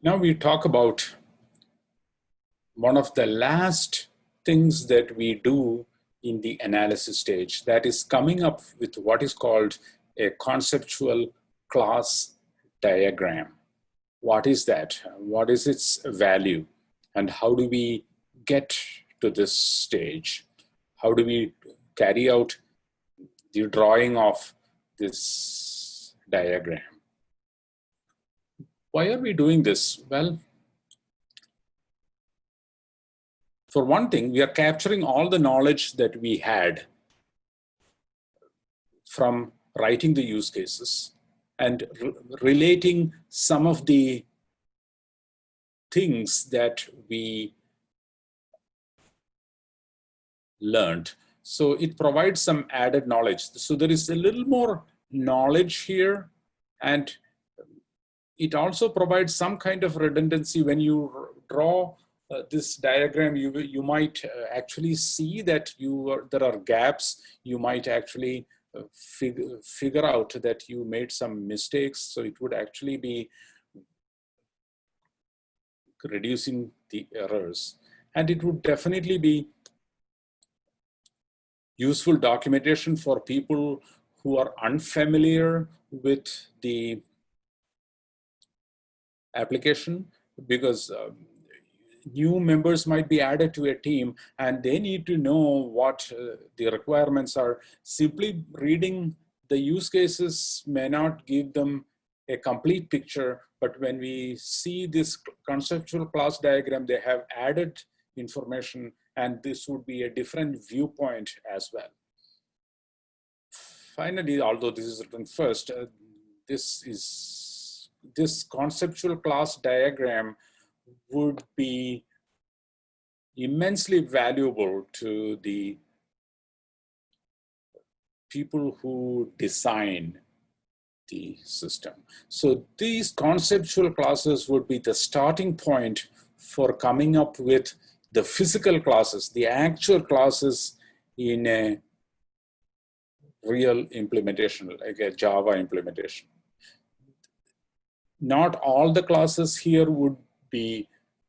Now we talk about one of the last things that we do in the analysis stage, that is coming up with what is called a conceptual class diagram. What is that? What is its value? And how do we get to this stage? How do we carry out the drawing of this diagram? Why are we doing this? Well, for one thing, we are capturing all the knowledge that we had from writing the use cases and relating some of the things that we learned. So it provides some added knowledge. So there is a little more knowledge here, and it also provides some kind of redundancy. When you draw this diagram, you might actually see that there are gaps. You might actually figure out that you made some mistakes. So it would actually be reducing the errors. And it would definitely be useful documentation for people who are unfamiliar with the application, because new members might be added to a team and they need to know what the requirements are. Simply reading the use cases may not give them a complete picture, but when we see this conceptual class diagram, they have added information, and this would be a different viewpoint as well. Finally, although this is written first, this conceptual class diagram would be immensely valuable to the people who design the system. So these conceptual classes would be the starting point for coming up with the physical classes, the actual classes in a real implementation, like a Java implementation. Not all the classes here would be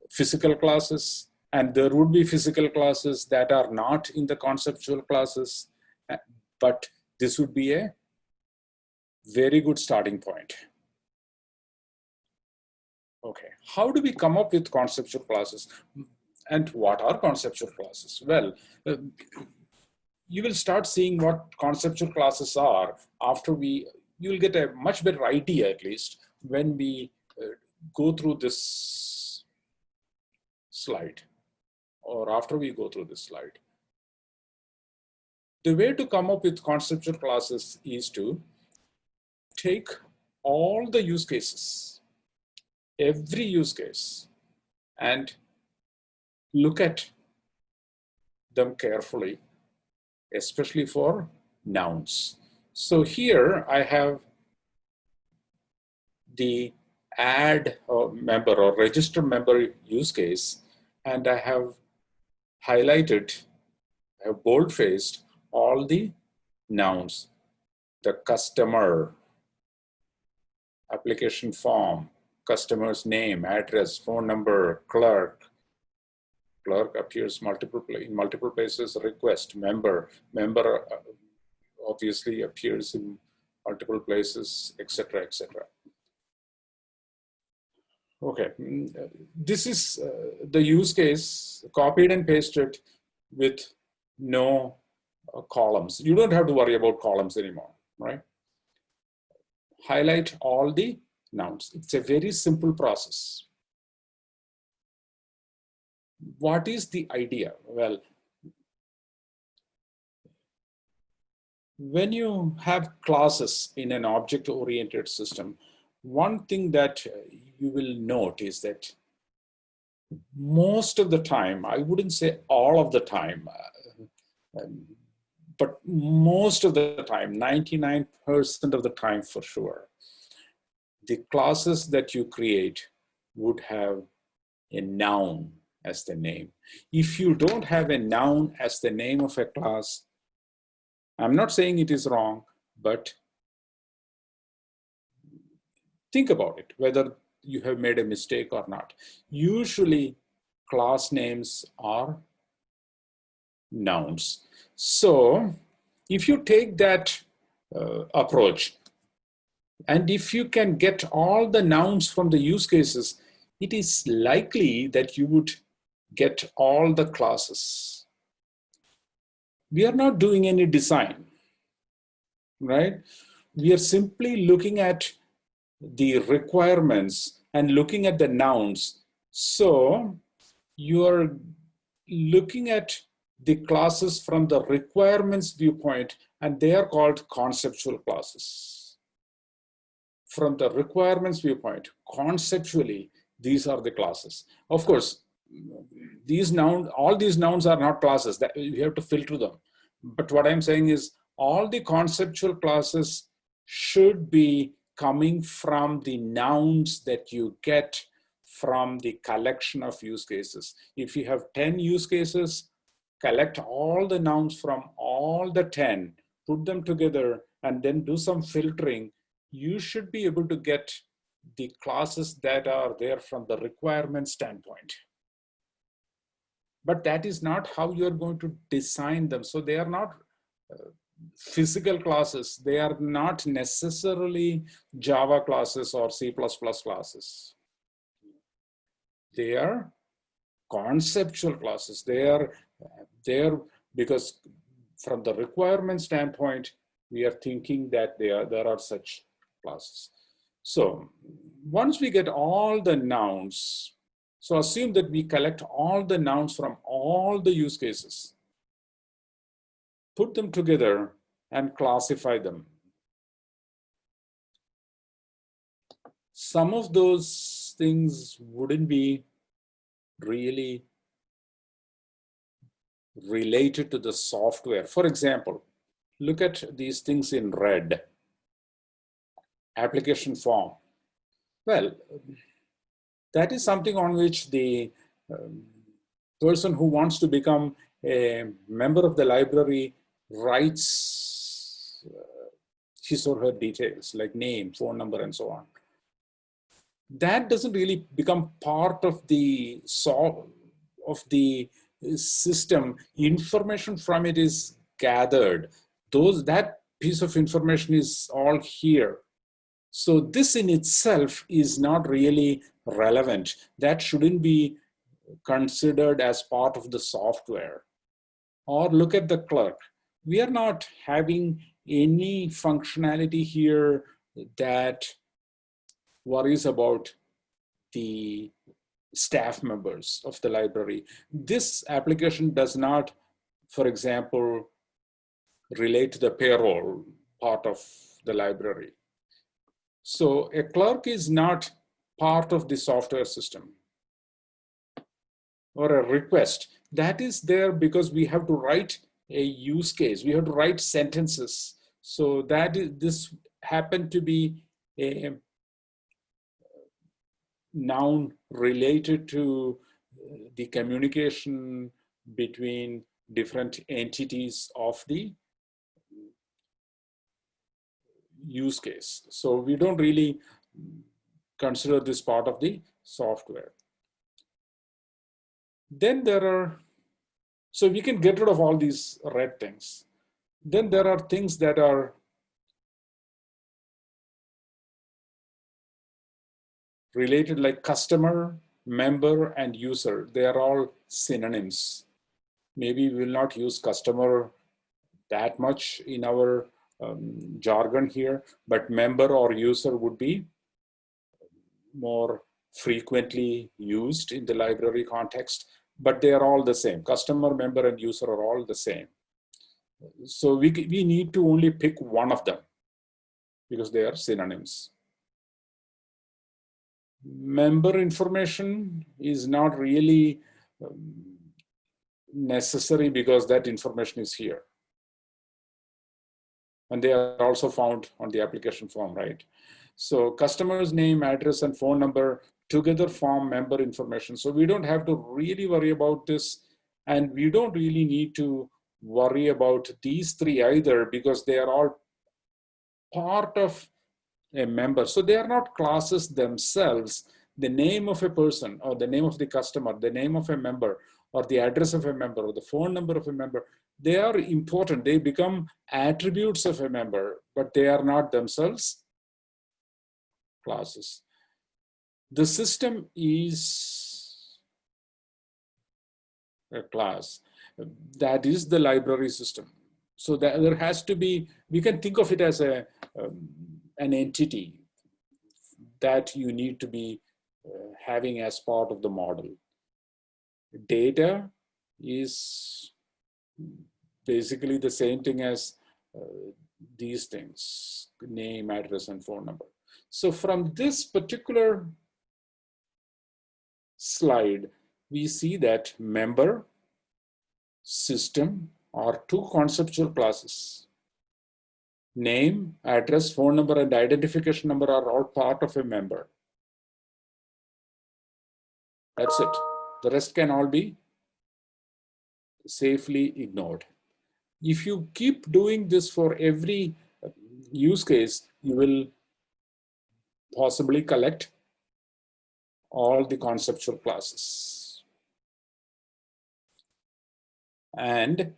physical classes, and there would be physical classes that are not in the conceptual classes, but this would be a very good starting point. Okay, how do we come up with conceptual classes? And what are conceptual classes? Well, you will start seeing what conceptual classes are after you'll get a much better idea, at least, when we go through this slide, or after we go through this slide. The way to come up with conceptual classes is to take all the use cases, every use case, and look at them carefully, especially for nouns. So here I have the add member or register member use case, and I have highlighted, I have bold-faced all the nouns: the customer, application form, customer's name, address, phone number, clerk. Clerk appears in multiple places. Request, member obviously appears in multiple places, etc., etc. Okay, this is the use case, copied and pasted with no columns. You don't have to worry about columns anymore, right? Highlight all the nouns. It's a very simple process. What is the idea? Well, when you have classes in an object-oriented system, one thing that you will note is that most of the time, I wouldn't say all of the time, but most of the time, 99% of the time for sure, the classes that you create would have a noun as the name. If you don't have a noun as the name of a class, I'm not saying it is wrong, but think about it, whether you have made a mistake or not. Usually class names are nouns. So if you take that approach, and if you can get all the nouns from the use cases, it is likely that you would get all the classes. We are not doing any design, right? We are simply looking at the requirements and looking at the nouns. So you are looking at the classes from the requirements viewpoint, and they are called conceptual classes. From the requirements viewpoint, conceptually, these are the classes. Of course, all these nouns are not classes, that you have to filter them. But what I'm saying is all the conceptual classes should be coming from the nouns that you get from the collection of use cases. If you have 10 use cases, collect all the nouns from all the 10, put them together, and then do some filtering. You should be able to get the classes that are there from the requirement standpoint. But that is not how you're going to design them. So they are not physical classes. They are not necessarily Java classes or C++ classes. They are conceptual classes. They are there because from the requirement standpoint, we are thinking that there are such classes. So once we get all the nouns, so assume that we collect all the nouns from all the use cases, put them together and classify them. Some of those things wouldn't be really related to the software. For example, look at these things in red. Application form. Well, that is something on which the person who wants to become a member of the library writes his or her details like name, phone number, and so on. That doesn't really become part of the system. Information from it is gathered. That piece of information is all here. So this in itself is not really relevant. That shouldn't be considered as part of the software. Or look at the clerk. We are not having any functionality here that worries about the staff members of the library. This application does not, for example, relate to the payroll part of the library. So a clerk is not part of the software system. Or a request, that is there because we have to write a use case. We have to write sentences. So this happened to be a noun related to the communication between different entities of the use case. So we don't really consider this part of the software. Then so we can get rid of all these red things. Then there are things that are related like customer, member, and user. They are all synonyms. Maybe we will not use customer that much in our jargon here, but member or user would be more frequently used in the library context, but they are all the same. Customer, member, and user are all the same. So we need to only pick one of them because they are synonyms. Member information is not really necessary because that information is here. And they are also found on the application form, right? So customer's name, address, and phone number together form member information. So we don't have to really worry about this. And we don't really need to worry about these three either because they are all part of a member. So they are not classes themselves. The name of a person or the name of the customer, the name of a member or the address of a member or the phone number of a member, they are important. They become attributes of a member, but they are not themselves classes. The system is a class. That is the library system. So that there has to be, we can think of it as an entity that you need to be having as part of the model. Data is basically the same thing as these things, name, address, and phone number. So from this particular slide, we see that member, system are two conceptual classes. Name, address, phone number, and identification number are all part of a member. That's it. The rest can all be safely ignored. If you keep doing this for every use case, you will possibly collect all the conceptual classes. And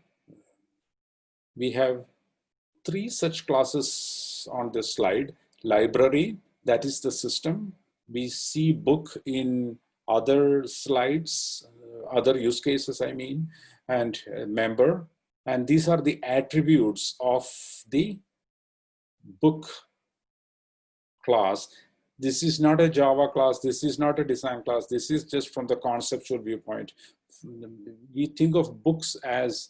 we have three such classes on this slide. Library, that is the system. We see book in other slides, other use cases, I mean, and member. And these are the attributes of the book class. This is not a Java class. This is not a design class. This is just from the conceptual viewpoint. We think of books as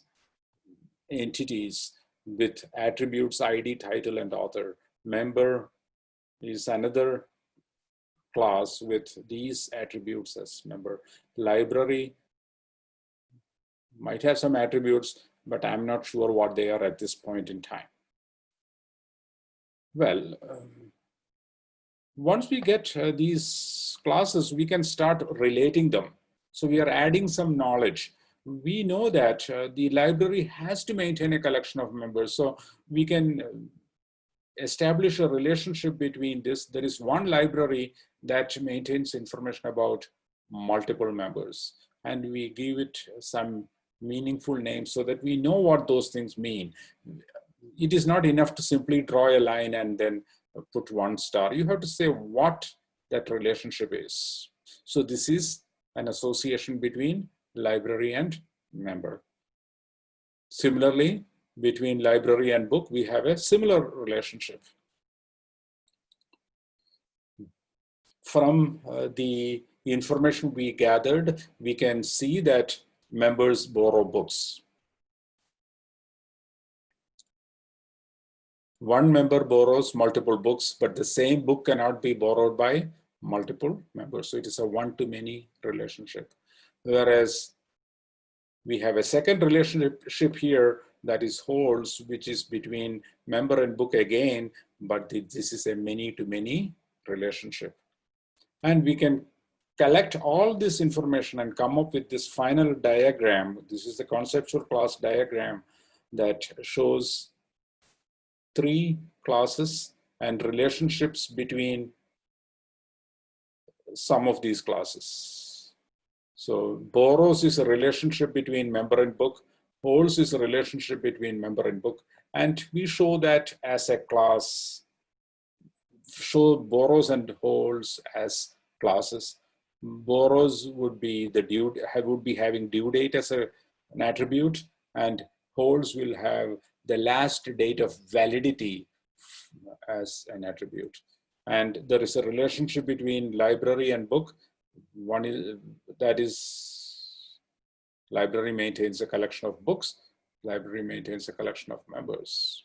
entities with attributes, ID, title, and author. Member is another class with these attributes as member. Library might have some attributes, but I'm not sure what they are at this point in time. Well, once we get these classes, we can start relating them. So we are adding some knowledge. We know that the library has to maintain a collection of members. So we can establish a relationship between this. There is one library that maintains information about multiple members, and we give it some meaningful names so that we know what those things mean. It is not enough to simply draw a line and then put one star. You have to say what that relationship is. So this is an association between library and member. Similarly, between library and book, we have a similar relationship. From the information we gathered, we can see that members borrow books. One member borrows multiple books, but the same book cannot be borrowed by multiple members. So it is a one-to-many relationship. Whereas we have a second relationship here that is holds, which is between member and book again, but this is a many-to-many relationship. And we can collect all this information and come up with this final diagram. This is the conceptual class diagram that shows three classes and relationships between some of these classes. So borrows is a relationship between member and book, holds is a relationship between member and book, and we show that as a class, show borrows and holds as classes. Borrows would be having due date as an attribute, and holds will have the last date of validity as an attribute. And there is a relationship between library and book. One is that is library maintains a collection of books, library maintains a collection of members.